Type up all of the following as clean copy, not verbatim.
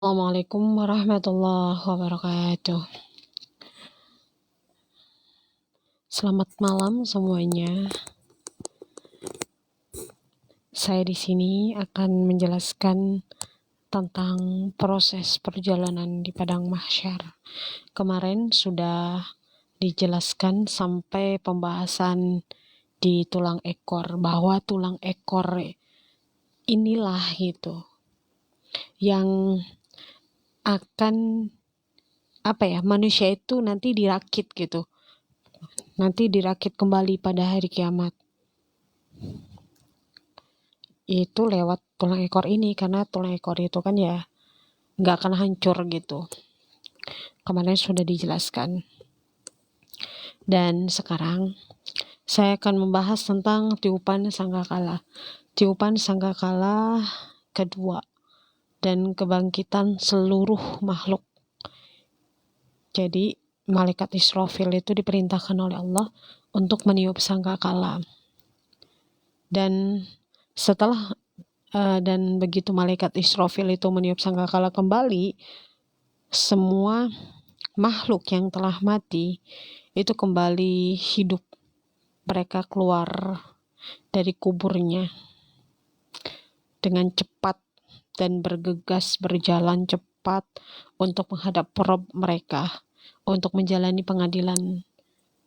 Assalamualaikum warahmatullahi wabarakatuh. Selamat malam semuanya. Saya di sini akan menjelaskan tentang proses perjalanan di padang mahsyar. Kemarin sudah dijelaskan sampai pembahasan di tulang ekor, bahwa tulang ekor inilah gitu yang akan manusia itu nanti dirakit gitu. Nanti dirakit kembali pada hari kiamat. Itu lewat tulang ekor ini, karena tulang ekor itu kan ya nggak akan hancur gitu. Kemarin sudah dijelaskan. Dan sekarang saya akan membahas tentang tiupan sangkakala. Tiupan sangkakala kedua dan kebangkitan seluruh makhluk. Jadi malaikat Israfil itu diperintahkan oleh Allah untuk meniup sangkakala. Dan setelah dan begitu malaikat Israfil itu meniup sangkakala kembali, semua makhluk yang telah mati itu kembali hidup. Mereka keluar dari kuburnya dengan cepat dan bergegas berjalan cepat untuk menghadap Rabb mereka, untuk menjalani pengadilan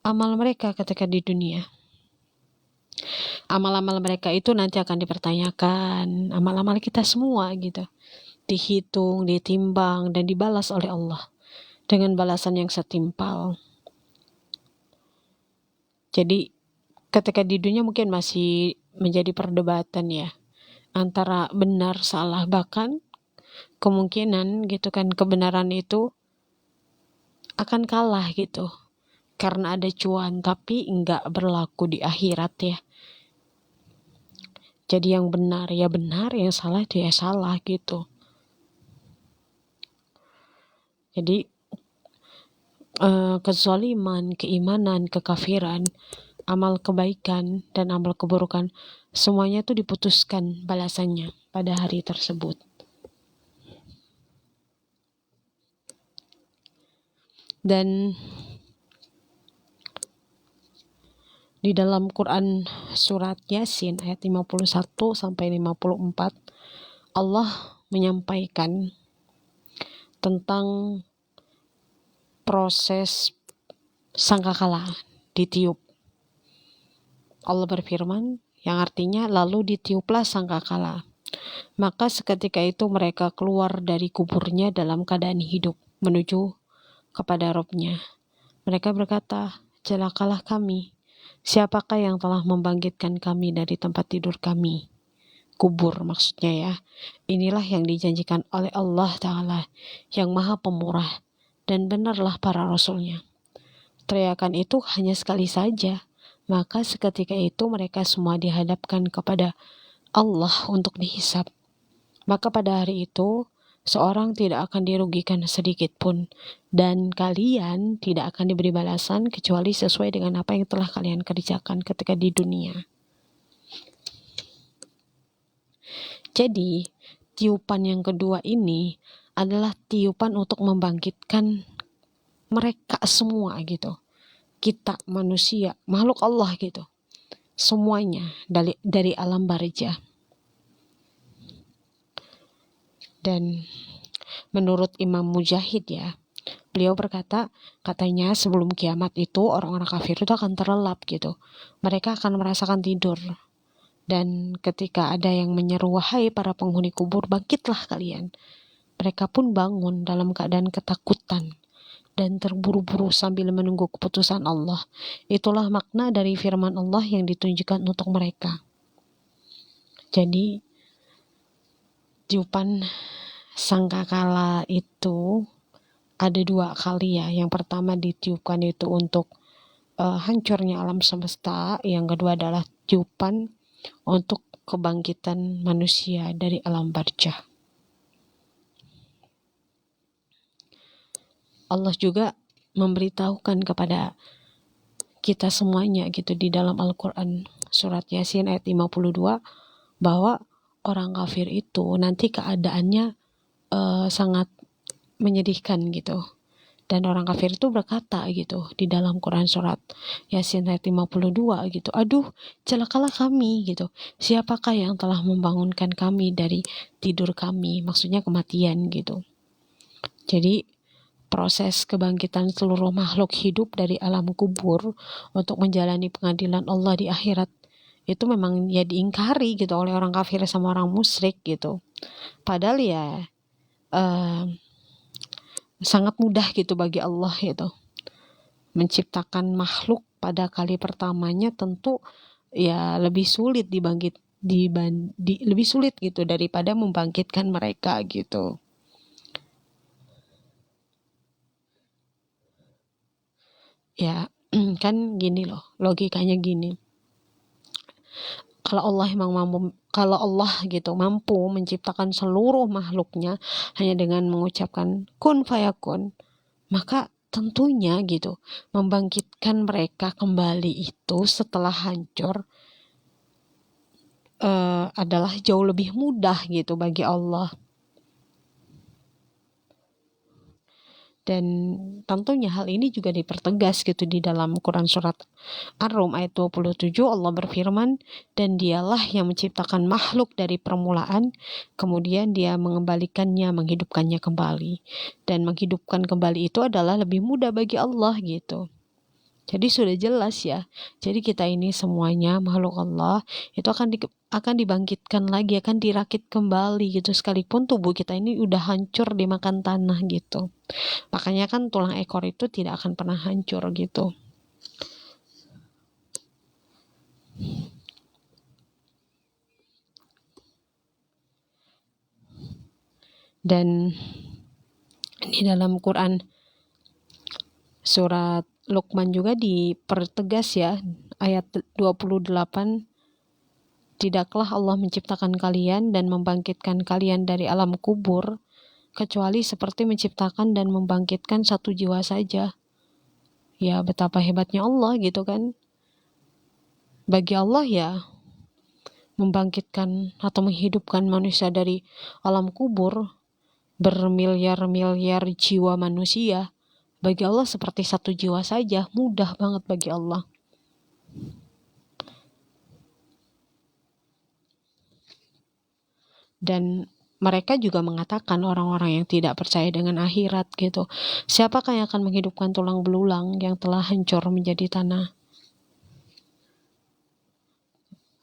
amal mereka ketika di dunia. Amal-amal mereka itu nanti akan dipertanyakan, amal-amal kita semua gitu, dihitung, ditimbang, dan dibalas oleh Allah dengan balasan yang setimpal. Jadi ketika di dunia mungkin masih menjadi perdebatan ya, antara benar salah, bahkan kemungkinan gitu kan kebenaran itu akan kalah gitu karena ada cuan, tapi enggak berlaku di akhirat ya. Jadi yang benar ya benar, yang salah ya salah gitu. Jadi kezaliman, keimanan, kekafiran, amal kebaikan dan amal keburukan, semuanya itu diputuskan balasannya pada hari tersebut. Dan di dalam Quran surat Yasin ayat 51 sampai 54, Allah menyampaikan tentang proses sangkakala ditiup. Allah berfirman yang artinya, lalu ditiuplah sangkakala, maka seketika itu mereka keluar dari kuburnya dalam keadaan hidup menuju kepada Rabb-nya. Mereka berkata, celakalah kami, siapakah yang telah membangkitkan kami dari tempat tidur kami? Kubur maksudnya ya. Inilah yang dijanjikan oleh Allah Ta'ala yang maha pemurah, dan benarlah para rasulnya. Teriakan itu hanya sekali saja, maka seketika itu mereka semua dihadapkan kepada Allah untuk dihisab. Maka pada hari itu seorang tidak akan dirugikan sedikit pun, dan kalian tidak akan diberi balasan kecuali sesuai dengan apa yang telah kalian kerjakan ketika di dunia. Jadi tiupan yang kedua ini adalah tiupan untuk membangkitkan mereka semua gitu. Kita manusia, makhluk Allah gitu. Semuanya dari alam barzah. Dan menurut Imam Mujahid ya, beliau berkata, katanya sebelum kiamat itu orang-orang kafir itu akan terlelap gitu. Mereka akan merasakan tidur. Dan ketika ada yang menyeru, wahai para penghuni kubur, bangkitlah kalian. Mereka pun bangun dalam keadaan ketakutan dan terburu-buru sambil menunggu keputusan Allah. Itulah makna dari firman Allah yang ditunjukkan untuk mereka. Jadi tiupan sangkakala itu ada 2 kali ya. Yang pertama ditiupkan itu untuk hancurnya alam semesta. Yang kedua adalah tiupan untuk kebangkitan manusia dari alam barzah. Allah juga memberitahukan kepada kita semuanya gitu di dalam Al-Quran surat Yasin ayat 52 bahwa orang kafir itu nanti keadaannya sangat menyedihkan gitu. Dan orang kafir itu berkata gitu di dalam Quran surat Yasin ayat 52 gitu. Aduh, celakalah kami gitu. Siapakah yang telah membangunkan kami dari tidur kami? Maksudnya kematian gitu. Jadi proses kebangkitan seluruh makhluk hidup dari alam kubur untuk menjalani pengadilan Allah di akhirat itu memang ya diingkari gitu oleh orang kafir sama orang musyrik gitu. Padahal ya sangat mudah gitu bagi Allah gitu. Menciptakan makhluk pada kali pertamanya tentu ya lebih sulit lebih sulit gitu daripada membangkitkan mereka gitu. Ya kan gini loh, logikanya gini. Kalau Allah gitu mampu menciptakan seluruh makhluknya hanya dengan mengucapkan kun fayakun, maka tentunya gitu membangkitkan mereka kembali itu setelah hancur adalah jauh lebih mudah gitu bagi Allah. Dan tentunya hal ini juga dipertegas gitu di dalam Quran surat Ar-Rum ayat 27. Allah berfirman, dan dialah yang menciptakan makhluk dari permulaan, kemudian dia mengembalikannya, menghidupkannya kembali. Dan menghidupkan kembali itu adalah lebih mudah bagi Allah gitu. Jadi sudah jelas ya. Jadi kita ini semuanya makhluk Allah itu akan dibangkitkan lagi, akan dirakit kembali gitu. Sekalipun tubuh kita ini udah hancur dimakan tanah gitu. Makanya kan tulang ekor itu tidak akan pernah hancur gitu. Dan di dalam Quran surat Luqman juga dipertegas ya, ayat 28, tidaklah Allah menciptakan kalian dan membangkitkan kalian dari alam kubur kecuali seperti menciptakan dan membangkitkan satu jiwa saja. Ya betapa hebatnya Allah gitu kan. Bagi Allah ya membangkitkan atau menghidupkan manusia dari alam kubur, bermiliar-miliar jiwa manusia, bagi Allah seperti satu jiwa saja, mudah banget bagi Allah. Dan mereka juga mengatakan, orang-orang yang tidak percaya dengan akhirat gitu, siapakah yang akan menghidupkan tulang belulang yang telah hancur menjadi tanah?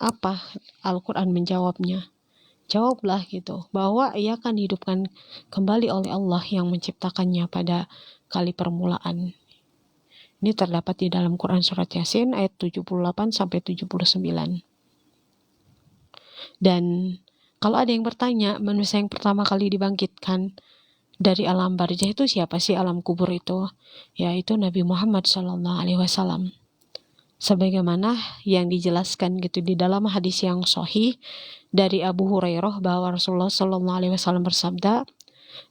Apa Al-Quran menjawabnya? Jawablah gitu, bahwa ia akan dihidupkan kembali oleh Allah yang menciptakannya pada kali permulaan. Ini terdapat di dalam Quran surat Yasin ayat 78-79. Dan kalau ada yang bertanya, manusia yang pertama kali dibangkitkan dari alam barzah itu siapa sih, alam kubur itu? Yaitu Nabi Muhammad SAW. Sebagaimana yang dijelaskan gitu di dalam hadis yang sahih dari Abu Hurairah bahwa Rasulullah SAW bersabda,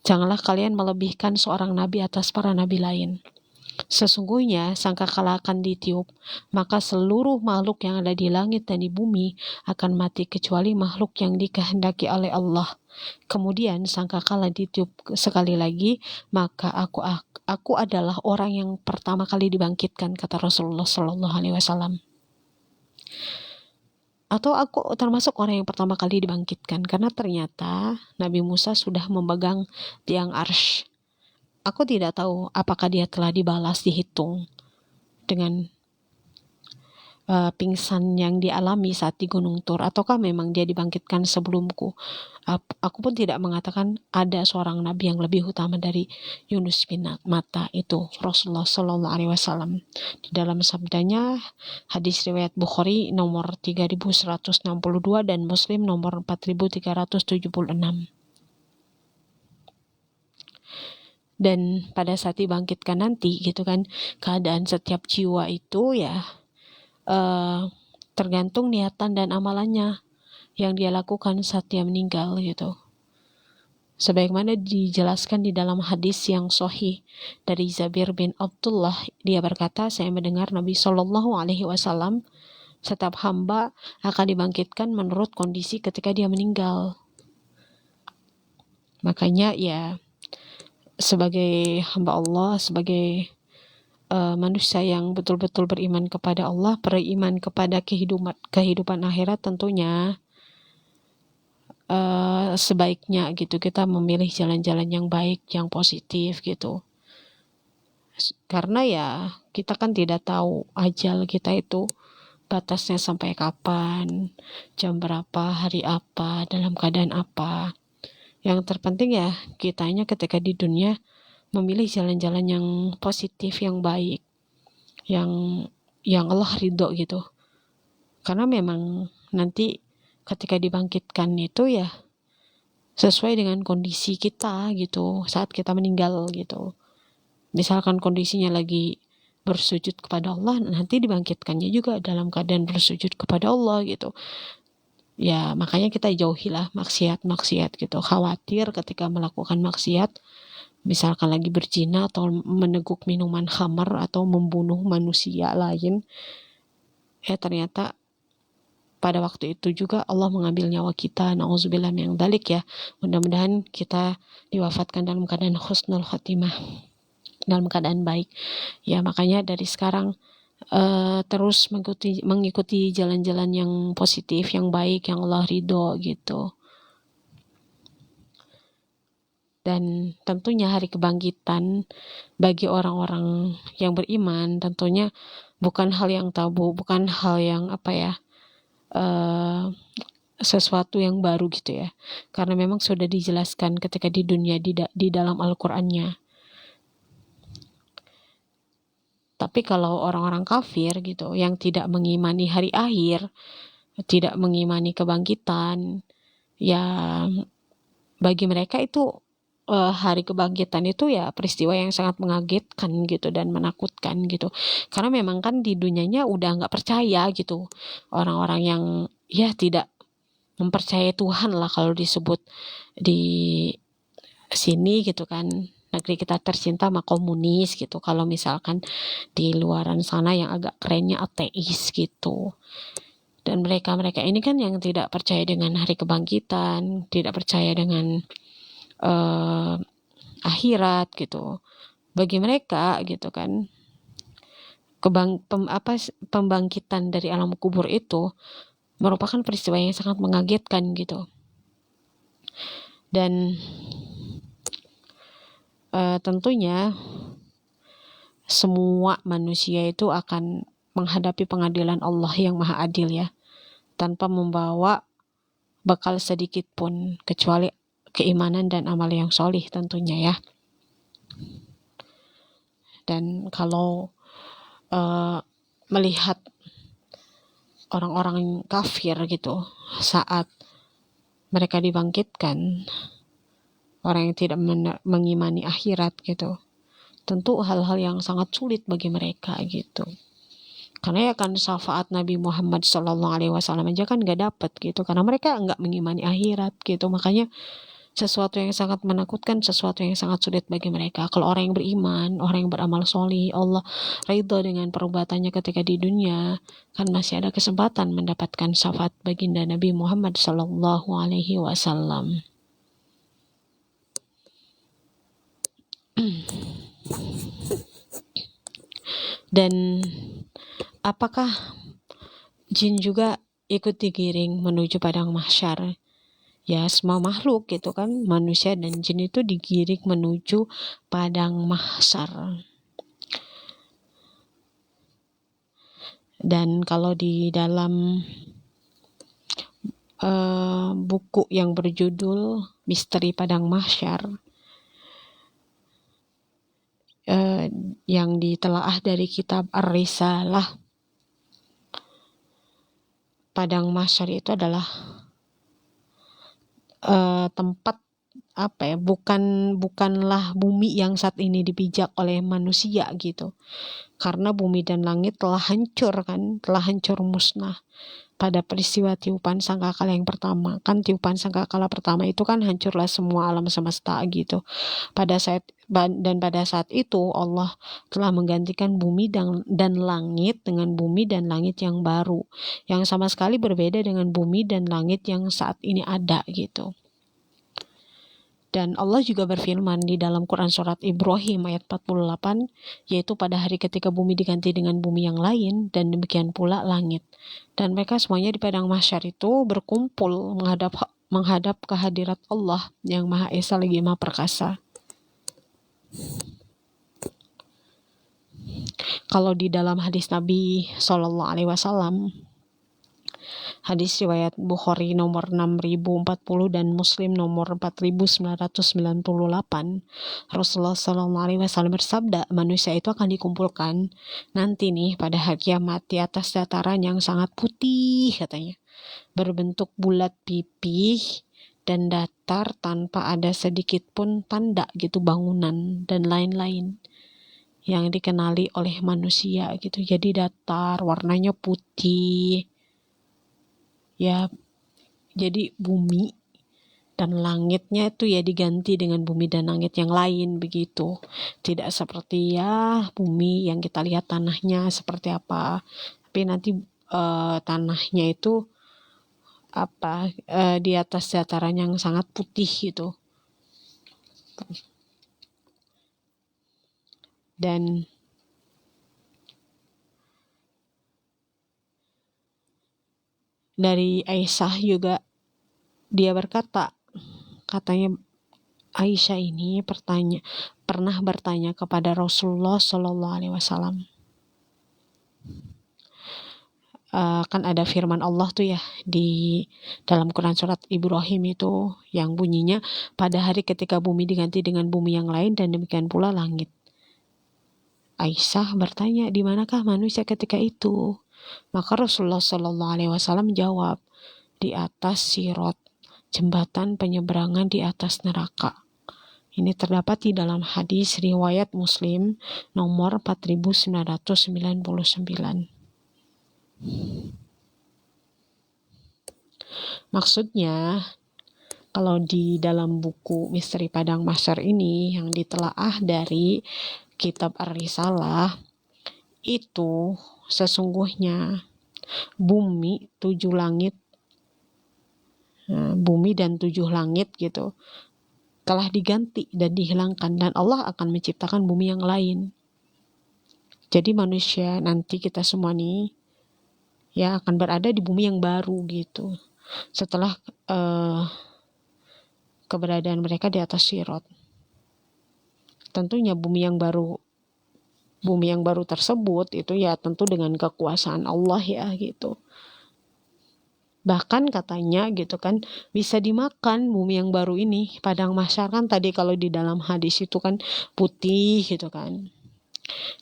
janganlah kalian melebihkan seorang nabi atas para nabi lain. Sesungguhnya sangkakala akan ditiup, maka seluruh makhluk yang ada di langit dan di bumi akan mati kecuali makhluk yang dikehendaki oleh Allah. Kemudian sangkakala ditiup sekali lagi, maka aku adalah orang yang pertama kali dibangkitkan, kata Rasulullah SAW. Atau aku termasuk orang yang pertama kali dibangkitkan, karena ternyata Nabi Musa sudah memegang tiang arsy. Aku tidak tahu apakah dia telah dibalas, dihitung dengan pingsan yang dialami saat di Gunung Tur, ataukah memang dia dibangkitkan sebelumku. Aku pun tidak mengatakan ada seorang nabi yang lebih utama dari Yunus bin Matta, itu Rasulullah SAW. Di dalam sabdanya, hadis riwayat Bukhari nomor 3162 dan Muslim nomor 4376. Dan pada saat dibangkitkan nanti gitu kan, keadaan setiap jiwa itu ya tergantung niatan dan amalannya yang dia lakukan saat dia meninggal gitu. Sebagaimana dijelaskan di dalam hadis yang sahih dari Jabir bin Abdullah, dia berkata, saya mendengar Nabi SAW, setiap hamba akan dibangkitkan menurut kondisi ketika dia meninggal. Makanya ya sebagai hamba Allah, sebagai manusia yang betul-betul beriman kepada Allah, beriman kepada kehidupan akhirat, tentunya sebaiknya gitu kita memilih jalan-jalan yang baik, yang positif gitu. Karena ya kita kan tidak tahu ajal kita itu batasnya sampai kapan, jam berapa, hari apa, dalam keadaan apa. Yang terpenting ya kitanya ketika di dunia memilih jalan-jalan yang positif, yang baik, yang Allah ridho gitu. Karena memang nanti ketika dibangkitkan itu ya sesuai dengan kondisi kita gitu saat kita meninggal gitu. Misalkan kondisinya lagi bersujud kepada Allah, nanti dibangkitkannya juga dalam keadaan bersujud kepada Allah gitu. Ya makanya kita jauhilah maksiat-maksiat gitu. Khawatir ketika melakukan maksiat, misalkan lagi berzina atau meneguk minuman khamar atau membunuh manusia lain, ternyata pada waktu itu juga Allah mengambil nyawa kita. Nauzubillah min dzalik ya. Mudah-mudahan kita diwafatkan dalam keadaan husnul khotimah, dalam keadaan baik. Ya makanya dari sekarang terus mengikuti jalan-jalan yang positif, yang baik, yang Allah ridho gitu. Dan tentunya hari kebangkitan bagi orang-orang yang beriman tentunya bukan hal yang tabu, bukan hal yang sesuatu yang baru gitu ya. Karena memang sudah dijelaskan ketika di dunia di dalam Al-Qur'annya. Tapi kalau orang-orang kafir gitu yang tidak mengimani hari akhir, tidak mengimani kebangkitan, ya bagi mereka itu hari kebangkitan itu ya peristiwa yang sangat mengagetkan gitu dan menakutkan gitu. Karena memang kan di dunianya udah nggak percaya gitu. Orang-orang yang ya tidak mempercayai Tuhan lah kalau disebut di sini gitu kan. Negeri kita tercinta mah komunis gitu. Kalau misalkan di luaran sana yang agak kerennya ateis gitu. Dan mereka ini kan yang tidak percaya dengan hari kebangkitan, tidak percaya dengan akhirat gitu. Bagi mereka gitu kan, pembangkitan dari alam kubur itu merupakan peristiwa yang sangat mengagetkan gitu. Dan tentunya semua manusia itu akan menghadapi pengadilan Allah yang maha adil ya, tanpa membawa bekal sedikit pun kecuali keimanan dan amal yang solih tentunya ya. Dan kalau melihat orang-orang kafir gitu saat mereka dibangkitkan, orang yang tidak mengimani akhirat gitu, tentu hal-hal yang sangat sulit bagi mereka gitu. Karena ya kan syafaat Nabi Muhammad SAW aja kan gak dapet gitu, karena mereka gak mengimani akhirat gitu. Makanya sesuatu yang sangat menakutkan, sesuatu yang sangat sulit bagi mereka. Kalau orang yang beriman, orang yang beramal solih, Allah ridho dengan perbuatannya ketika di dunia, kan masih ada kesempatan mendapatkan syafaat baginda Nabi Muhammad SAW. Dan apakah jin juga ikut digiring menuju padang mahsyar? Ya semua makhluk gitu kan, manusia dan jin itu digiring menuju padang mahsyar. Dan kalau di dalam buku yang berjudul Misteri Padang Mahsyar, yang ditelaah dari kitab Ar-Risalah, padang mahsyar itu adalah tempat bukanlah bumi yang saat ini dipijak oleh manusia gitu, karena bumi dan langit telah hancur musnah pada peristiwa tiupan sangkakala yang pertama. Kan tiupan sangkakala pertama itu kan hancurlah semua alam semesta gitu. Pada saat itu Allah telah menggantikan bumi dan langit dengan bumi dan langit yang baru, yang sama sekali berbeda dengan bumi dan langit yang saat ini ada gitu. Dan Allah juga berfirman di dalam Quran surat Ibrahim ayat 48, yaitu pada hari ketika bumi diganti dengan bumi yang lain, dan demikian pula langit. Dan mereka semuanya di padang mahsyar itu berkumpul menghadap kehadirat Allah yang Maha Esa lagi Maha Perkasa. Kalau di dalam hadis Nabi Shallallahu Alaihi Wasallam, hadis riwayat Bukhari nomor 6040 dan Muslim nomor 4998, Rasulullah Shallallahu Alaihi Wasallam bersabda, manusia itu akan dikumpulkan nanti nih pada hari kiamat di atas dataran yang sangat putih katanya, berbentuk bulat pipih dan datar tanpa ada sedikit pun tanda gitu bangunan dan lain-lain yang dikenali oleh manusia gitu. Jadi datar, warnanya putih. Ya, jadi bumi dan langitnya itu ya diganti dengan bumi dan langit yang lain begitu. Tidak seperti ya bumi yang kita lihat tanahnya seperti apa. Tapi nanti tanahnya itu di atas dataran yang sangat putih gitu. Dan dari Aisyah juga dia berkata, katanya Aisyah ini pernah bertanya kepada Rasulullah Shallallahu Alaihi Wasallam. Kan ada firman Allah tuh ya di dalam Quran surat Ibrahim itu yang bunyinya pada hari ketika bumi diganti dengan bumi yang lain dan demikian pula langit. Aisyah bertanya, di manakah manusia ketika itu? Maka Rasulullah Shallallahu Alaihi Wasallam menjawab, di atas sirat, jembatan penyeberangan di atas neraka. Ini terdapat di dalam hadis riwayat Muslim nomor 4999. Maksudnya, kalau di dalam buku Misteri Padang Mahsyar ini yang ditelaah dari Kitab Ar-Risalah, itu sesungguhnya bumi 7 langit, bumi dan 7 langit gitu telah diganti dan dihilangkan, dan Allah akan menciptakan bumi yang lain. Jadi manusia nanti kita semua nih ya akan berada di bumi yang baru gitu setelah keberadaan mereka di atas sirat. Tentunya bumi yang baru tersebut itu ya tentu dengan kekuasaan Allah ya gitu. Bahkan katanya gitu kan bisa dimakan bumi yang baru ini. Padang mahsyar kan tadi kalau di dalam hadis itu kan putih gitu kan.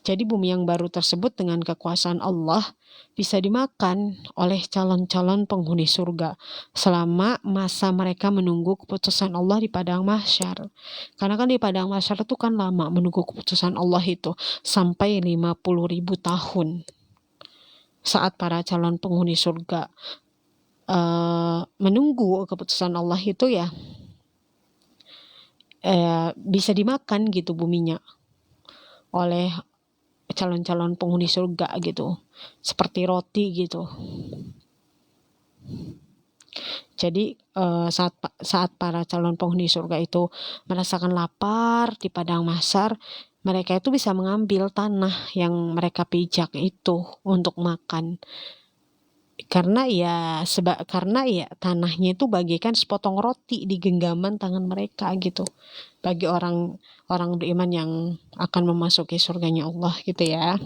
Jadi bumi yang baru tersebut dengan kekuasaan Allah bisa dimakan oleh calon-calon penghuni surga selama masa mereka menunggu keputusan Allah di padang mahsyar. Karena kan di padang mahsyar itu kan lama menunggu keputusan Allah itu sampai 50.000 tahun. Saat para calon penghuni surga menunggu keputusan Allah itu ya bisa dimakan gitu buminya oleh calon-calon penghuni surga gitu, seperti roti gitu. Jadi saat para calon penghuni surga itu merasakan lapar di padang mahsyar, mereka itu bisa mengambil tanah yang mereka pijak itu untuk makan. Karena ya tanahnya itu bagaikan sepotong roti di genggaman tangan mereka gitu. Bagi orang beriman yang akan memasuki surganya Allah gitu ya.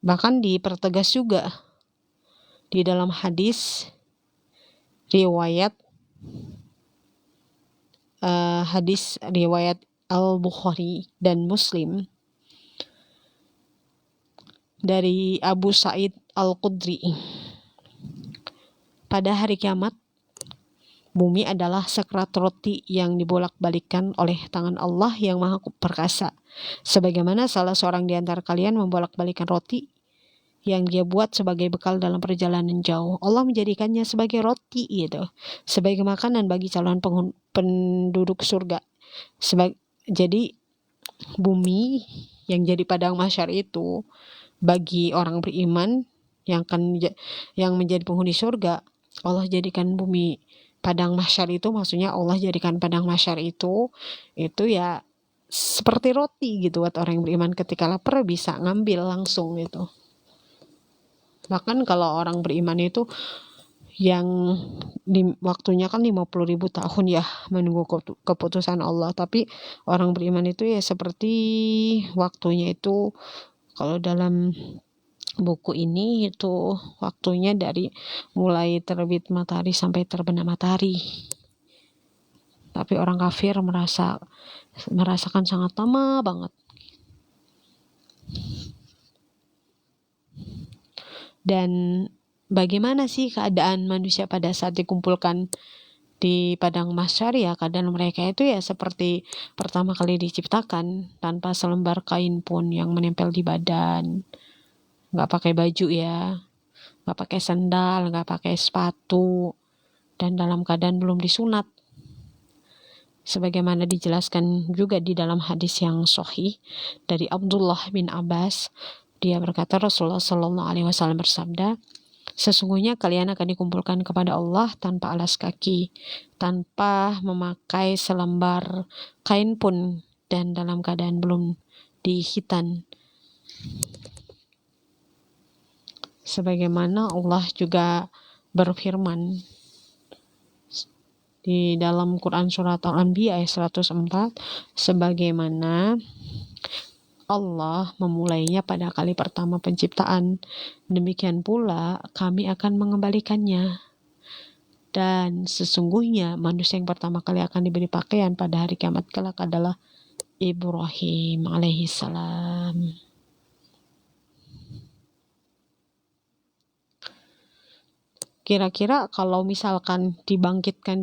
Bahkan dipertegas juga di dalam hadis riwayat Al-Bukhari dan Muslim dari Abu Sa'id Al-Khudri. Pada hari kiamat, bumi adalah sekerat roti yang dibolak-balikkan oleh tangan Allah yang Maha Perkasa. Sebagaimana salah seorang di antara kalian membolak-balikkan roti yang dia buat sebagai bekal dalam perjalanan jauh. Allah menjadikannya sebagai roti gitu, sebagai makanan bagi calon penduduk surga. Jadi bumi yang jadi padang mahsyar itu bagi orang beriman yang menjadi penghuni surga Allah jadikan bumi padang mahsyar itu, maksudnya Allah jadikan padang mahsyar itu ya seperti roti gitu buat orang yang beriman, ketika lapar bisa ngambil langsung gitu. Bahkan kalau orang beriman itu yang waktunya kan 50.000 tahun ya menunggu keputusan Allah, tapi orang beriman itu ya seperti waktunya itu, kalau dalam buku ini itu waktunya dari mulai terbit matahari sampai terbenam matahari. Tapi orang kafir merasakan sangat lama banget. Dan bagaimana sih keadaan manusia pada saat dikumpulkan di padang mahsyar? Ya keadaan mereka itu ya seperti pertama kali diciptakan, tanpa selembar kain pun yang menempel di badan, nggak pakai baju ya, nggak pakai sandal, nggak pakai sepatu, dan dalam keadaan belum disunat. Sebagaimana dijelaskan juga di dalam hadis yang sahih dari Abdullah bin Abbas, dia berkata, Rasulullah Shallallahu Alaihi Wasallam bersabda, sesungguhnya kalian akan dikumpulkan kepada Allah tanpa alas kaki, tanpa memakai selembar kain pun, dan dalam keadaan belum dihitan. Sebagaimana Allah juga berfirman di dalam Quran surat Al-Anbiya ayat 104, sebagaimana Allah memulainya pada kali pertama penciptaan, demikian pula kami akan mengembalikannya. Dan sesungguhnya manusia yang pertama kali akan diberi pakaian pada hari kiamat kelak adalah Ibrahim alaihissalam. Kira-kira kalau misalkan dibangkitkan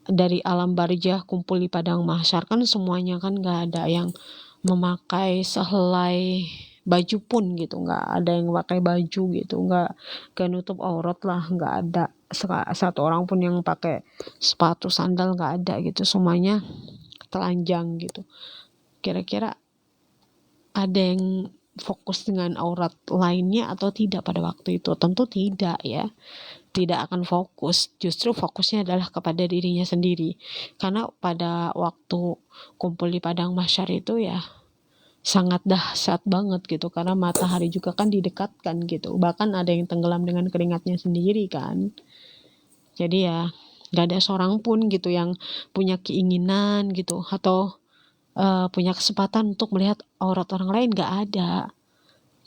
dari alam barzah, kumpul di padang mahsyar, kan semuanya kan nggak ada yang memakai sehelai baju pun gitu, nggak ada yang pakai baju gitu, nggak nutup aurat lah, nggak ada satu orang pun yang pakai sepatu sandal, nggak ada gitu, semuanya telanjang gitu. Kira-kira ada yang fokus dengan aurat lainnya atau tidak pada waktu itu? Tentu tidak ya, tidak akan fokus. Justru fokusnya adalah kepada dirinya sendiri, karena pada waktu kumpul di padang mahsyar itu ya sangat dahsyat banget gitu, karena matahari juga kan didekatkan gitu, bahkan ada yang tenggelam dengan keringatnya sendiri kan. Jadi ya gak ada seorang pun gitu yang punya keinginan gitu atau punya kesempatan untuk melihat aurat orang lain, gak ada.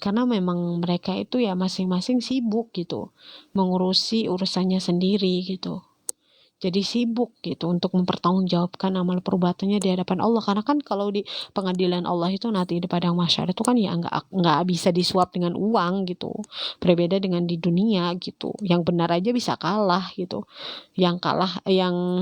Karena memang mereka itu ya masing-masing sibuk gitu, mengurusi urusannya sendiri gitu. Jadi sibuk gitu untuk mempertanggungjawabkan amal perbuatannya di hadapan Allah. Karena kan kalau di pengadilan Allah itu nanti di padang mahsyar itu kan ya nggak bisa disuap dengan uang gitu. Berbeda dengan di dunia gitu. Yang benar aja bisa kalah gitu. Yang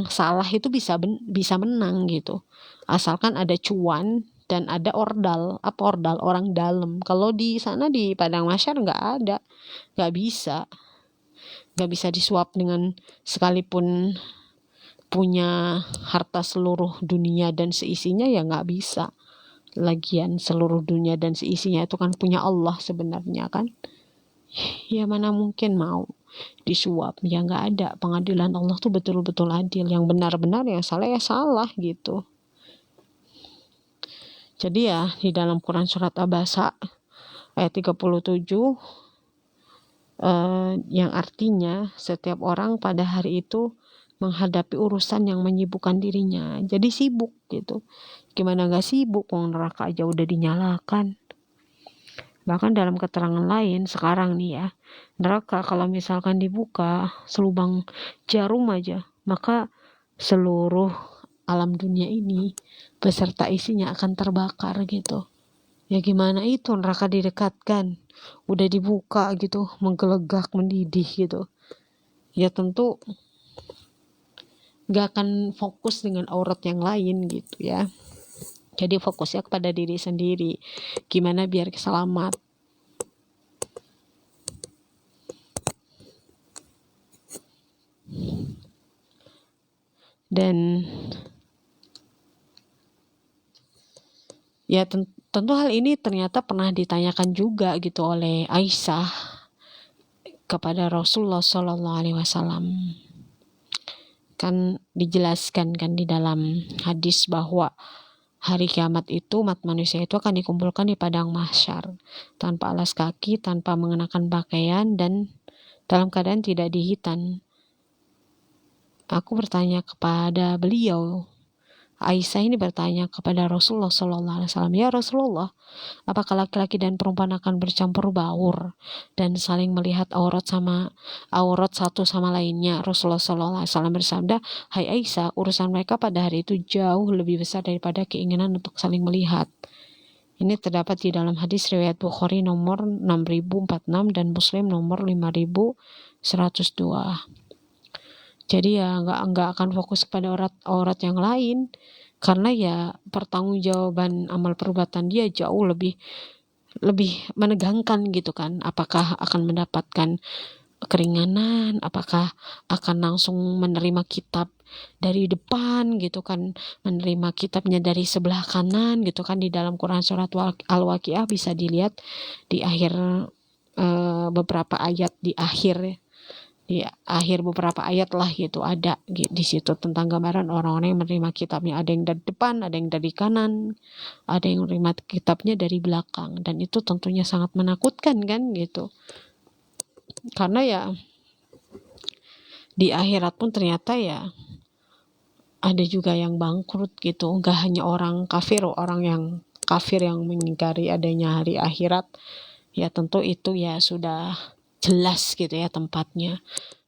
salah itu bisa menang gitu. Asalkan ada cuan dan ada ordal. Apa ordal? Orang dalam. Kalau di sana di padang mahsyar nggak ada, nggak bisa. Nggak bisa disuap dengan, sekalipun punya harta seluruh dunia dan seisinya ya nggak bisa. Lagian seluruh dunia dan seisinya itu kan punya Allah sebenarnya kan. Ya mana mungkin mau disuap, ya nggak ada. Pengadilan Allah tuh betul-betul adil, yang benar-benar, yang salah ya salah gitu. Jadi ya di dalam Quran surat Abasa ayat 37 yang artinya setiap orang pada hari itu menghadapi urusan yang menyibukkan dirinya. Jadi sibuk gitu. Gimana gak sibuk, wong neraka aja udah dinyalakan. Bahkan dalam keterangan lain sekarang nih ya, neraka kalau misalkan dibuka selubang jarum aja, maka seluruh alam dunia ini beserta isinya akan terbakar gitu. Ya gimana itu, neraka didekatkan, udah dibuka gitu, menggelegak, mendidih gitu. Ya tentu gak akan fokus dengan aurat yang lain gitu ya. Jadi fokusnya kepada diri sendiri, gimana biar selamat. Dan ya tentu hal ini ternyata pernah ditanyakan juga gitu oleh Aisyah kepada Rasulullah Shallallahu Alaihi Wasallam. Kan dijelaskan kan di dalam hadis bahwa hari kiamat itu umat manusia itu akan dikumpulkan di padang mahsyar tanpa alas kaki, tanpa mengenakan pakaian, dan dalam keadaan tidak dihitan. Aku bertanya kepada beliau, Aisyah ini bertanya kepada Rasulullah SAW, ya Rasulullah, apakah laki-laki dan perempuan akan bercampur baur dan saling melihat aurat satu sama lainnya? Rasulullah SAW bersabda, hai Aisyah, urusan mereka pada hari itu jauh lebih besar daripada keinginan untuk saling melihat. Ini terdapat di dalam hadis riwayat Bukhari nomor 6046 dan Muslim nomor 5102. Jadi ya nggak akan fokus pada aurat yang lain, karena ya pertanggungjawaban amal perbuatan dia jauh lebih menegangkan gitu kan. Apakah akan mendapatkan keringanan, apakah akan langsung menerima kitab dari depan gitu kan, menerima kitabnya dari sebelah kanan gitu kan. Di dalam Quran surat Al-Waqiah bisa dilihat di akhir beberapa ayat di akhir beberapa ayat lah gitu, ada di situ tentang gambaran orang-orang yang menerima kitabnya, ada yang dari depan, ada yang dari kanan, ada yang menerima kitabnya dari belakang, dan itu tentunya sangat menakutkan kan gitu. Karena ya di akhirat pun ternyata ya ada juga yang bangkrut gitu, gak hanya orang kafir yang mengingkari adanya hari akhirat, ya tentu itu ya sudah jelas gitu ya tempatnya.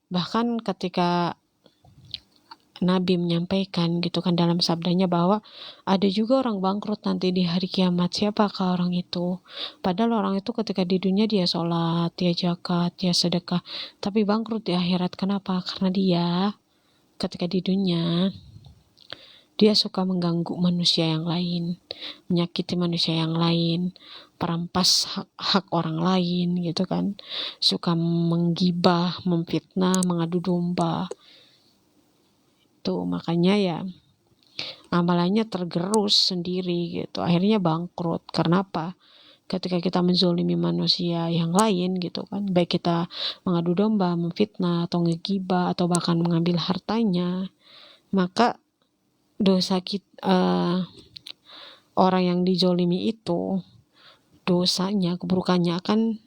Bahkan ketika Nabi menyampaikan gitu kan dalam sabdanya bahwa ada juga orang bangkrut nanti di hari kiamat. Siapakah orang itu? Padahal orang itu ketika di dunia dia sholat, dia zakat, dia sedekah, tapi bangkrut di akhirat. Kenapa? Karena dia ketika di dunia dia suka mengganggu manusia yang lain, menyakiti manusia yang lain, perampas hak orang lain gitu kan, suka menggibah, memfitnah, mengadu domba. Tuh makanya ya amalannya tergerus sendiri gitu, akhirnya bangkrut. Karena apa? Ketika kita menzolimi manusia yang lain gitu kan, baik kita mengadu domba, memfitnah, atau ngegibah, atau bahkan mengambil hartanya, maka dosa orang yang dizolimi itu, dosanya, keburukannya akan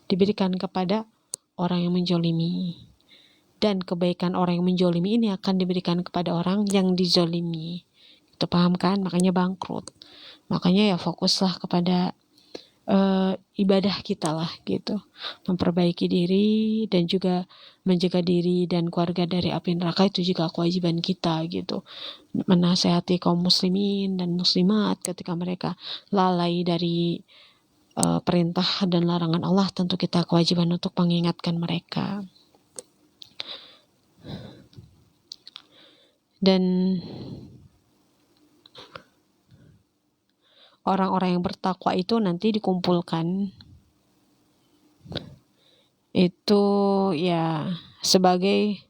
diberikan kepada orang yang menzolimi, dan kebaikan orang yang menzolimi ini akan diberikan kepada orang yang dizolimi. Itu paham kan? Makanya bangkrut. Makanya ya fokuslah kepada ibadah kita lah gitu, memperbaiki diri dan juga menjaga diri dan keluarga dari api neraka. Itu juga kewajiban kita gitu, menasehati kaum muslimin dan muslimat ketika mereka lalai dari perintah dan larangan Allah. Tentu kita kewajiban untuk mengingatkan mereka. Dan orang-orang yang bertakwa itu nanti dikumpulkan itu ya sebagai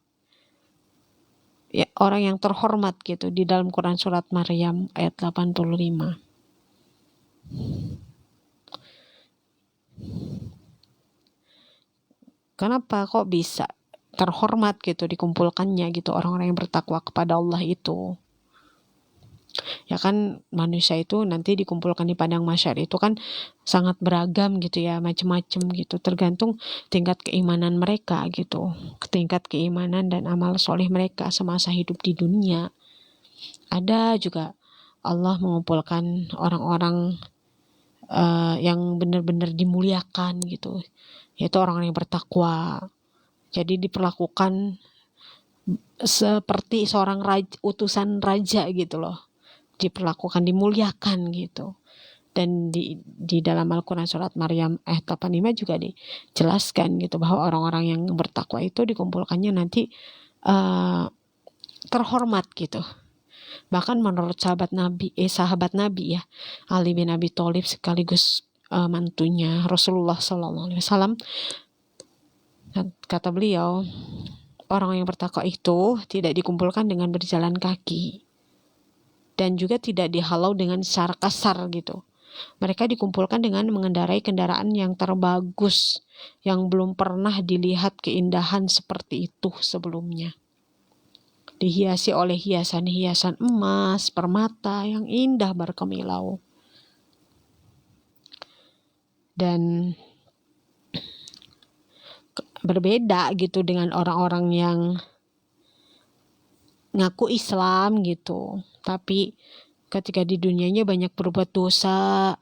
ya orang yang terhormat gitu di dalam Quran surat Maryam ayat 85. Kenapa kok bisa terhormat gitu dikumpulkannya gitu orang-orang yang bertakwa kepada Allah itu? Ya kan manusia itu nanti dikumpulkan di padang mahsyar itu kan sangat beragam gitu ya, macam-macam gitu, tergantung tingkat keimanan mereka gitu, tingkat keimanan dan amal soleh mereka semasa hidup di dunia. Ada juga Allah mengumpulkan orang-orang yang benar-benar dimuliakan gitu, yaitu orang-orang yang bertakwa. Jadi diperlakukan seperti seorang utusan raja gitu loh, diperlakukan, dimuliakan gitu. Dan di dalam Al-Quran surat Maryam ayat 85 juga dijelaskan gitu bahwa orang-orang yang bertakwa itu dikumpulkannya nanti terhormat gitu. Bahkan menurut sahabat Nabi ya, Ali bin Abi Thalib sekaligus mantunya Rasulullah SAW, kata beliau, orang yang bertakwa itu tidak dikumpulkan dengan berjalan kaki, dan juga tidak dihalau dengan secara kasar gitu. Mereka dikumpulkan dengan mengendarai kendaraan yang terbagus, yang belum pernah dilihat keindahan seperti itu sebelumnya. Dihiasi oleh hiasan-hiasan emas, permata yang indah berkilau. Dan berbeda gitu dengan orang-orang yang ngaku Islam gitu, tapi ketika di dunianya banyak berbuat dosa,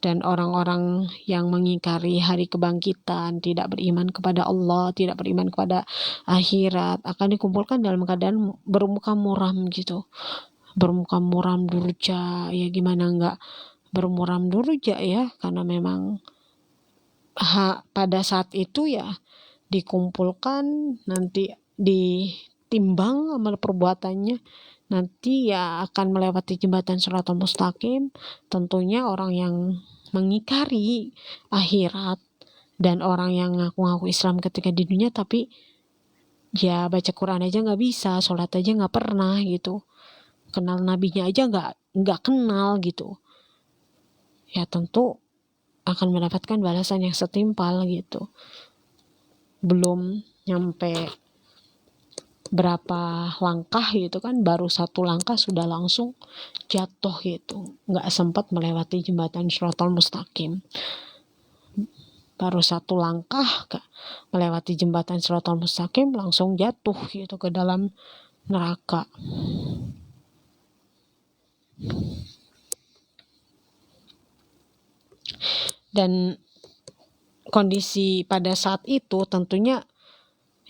dan orang-orang yang mengingkari hari kebangkitan, tidak beriman kepada Allah, tidak beriman kepada akhirat, akan dikumpulkan dalam keadaan bermuka muram gitu. Bermuka muram durja, ya gimana enggak bermuram durja ya, karena memang pada saat itu ya dikumpulkan, nanti ditimbang amal perbuatannya, nanti ya akan melewati jembatan Shiratal Mustaqim. Tentunya orang yang mengingkari akhirat dan orang yang ngaku-ngaku Islam ketika di dunia, tapi ya baca Quran aja nggak bisa, sholat aja nggak pernah gitu, kenal nabinya aja nggak kenal gitu, ya tentu akan mendapatkan balasan yang setimpal gitu. Belum nyampe berapa langkah gitu kan, baru satu langkah sudah langsung jatuh gitu, nggak sempat melewati jembatan Shiratal Mustaqim. Baru satu langkah melewati jembatan Shiratal Mustaqim langsung jatuh gitu ke dalam neraka. Dan kondisi pada saat itu tentunya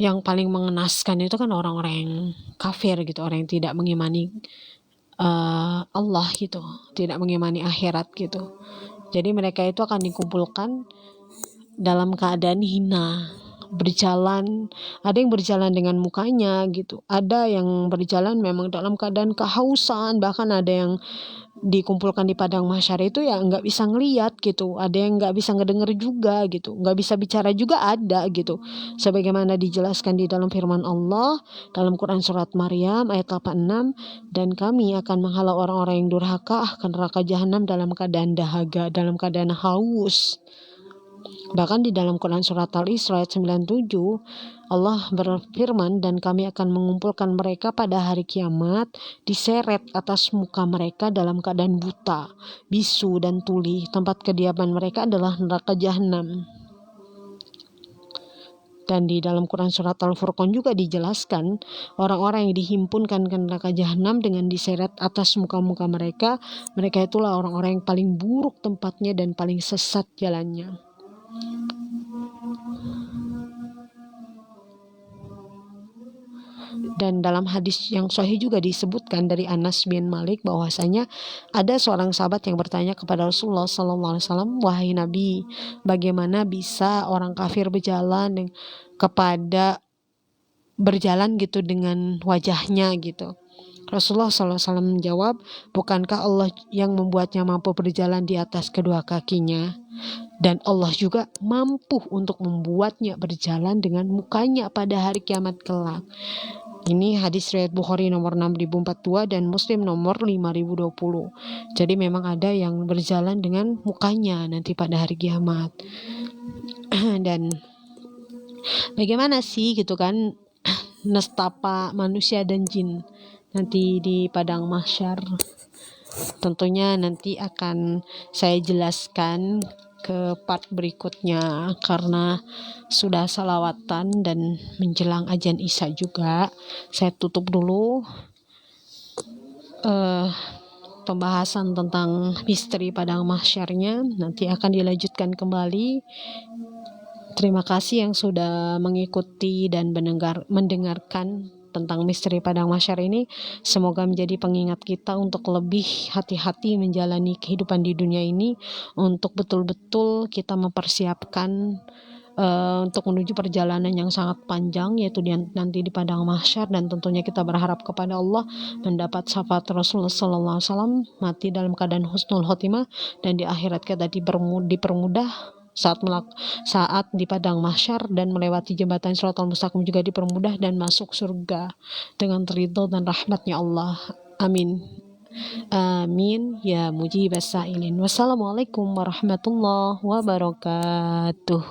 yang paling mengenaskan itu kan orang-orang yang kafir gitu, orang yang tidak mengimani Allah gitu, tidak mengimani akhirat gitu. Jadi mereka itu akan dikumpulkan dalam keadaan hina, berjalan, ada yang berjalan dengan mukanya gitu, ada yang berjalan memang dalam keadaan kehausan, bahkan ada yang dikumpulkan di padang mahsyar itu ya nggak bisa ngeliat gitu, ada yang nggak bisa ngedenger juga gitu, nggak bisa bicara juga ada gitu, sebagaimana dijelaskan di dalam firman Allah dalam Quran surat Maryam ayat 86, dan kami akan menghalau orang-orang yang durhaka ke neraka jahanam dalam keadaan dahaga, dalam keadaan haus. Bahkan di dalam Quran surat Al-Isra ayat 97 Allah berfirman, dan kami akan mengumpulkan mereka pada hari kiamat diseret atas muka mereka dalam keadaan buta, bisu dan tuli. Tempat kediaman mereka adalah neraka jahanam. Dan di dalam Quran surat Al-Furqan juga dijelaskan orang-orang yang dihimpunkan ke neraka jahanam dengan diseret atas muka-muka mereka, mereka itulah orang-orang yang paling buruk tempatnya dan paling sesat jalannya. Dan dalam hadis yang sahih juga disebutkan dari Anas bin Malik bahwasanya ada seorang sahabat yang bertanya kepada Rasulullah SAW, wahai Nabi, bagaimana bisa orang kafir berjalan gitu dengan wajahnya gitu. Rasulullah SAW menjawab, bukankah Allah yang membuatnya mampu berjalan di atas kedua kakinya? Dan Allah juga mampu untuk membuatnya berjalan dengan mukanya pada hari kiamat kelak. Ini hadis riwayat Bukhari nomor 6042 dan Muslim nomor 5020. Jadi memang ada yang berjalan dengan mukanya nanti pada hari kiamat. Dan bagaimana sih gitu kan nestapa manusia dan jin nanti di padang mahsyar? Tentunya nanti akan saya jelaskan ke part berikutnya karena sudah salawatan dan menjelang azan isya juga. Saya tutup dulu pembahasan tentang misteri padang mahsyarnya, nanti akan dilanjutkan kembali. Terima kasih yang sudah mengikuti dan mendengarkan tentang misteri padang mahsyar ini. Semoga menjadi pengingat kita untuk lebih hati-hati menjalani kehidupan di dunia ini, untuk betul-betul kita mempersiapkan untuk menuju perjalanan yang sangat panjang, yaitu nanti di padang mahsyar. Dan tentunya kita berharap kepada Allah mendapat syafaat Rasulullah SAW, mati dalam keadaan husnul khotimah, dan di akhirat kita dipermudah saat di padang mahsyar, dan melewati jembatan Shiratal Mustaqim juga dipermudah, dan masuk surga dengan ridho dan rahmatnya Allah. Amin. Amin ya mujibas sa'ilin. Wassalamualaikum warahmatullahi wabarakatuh.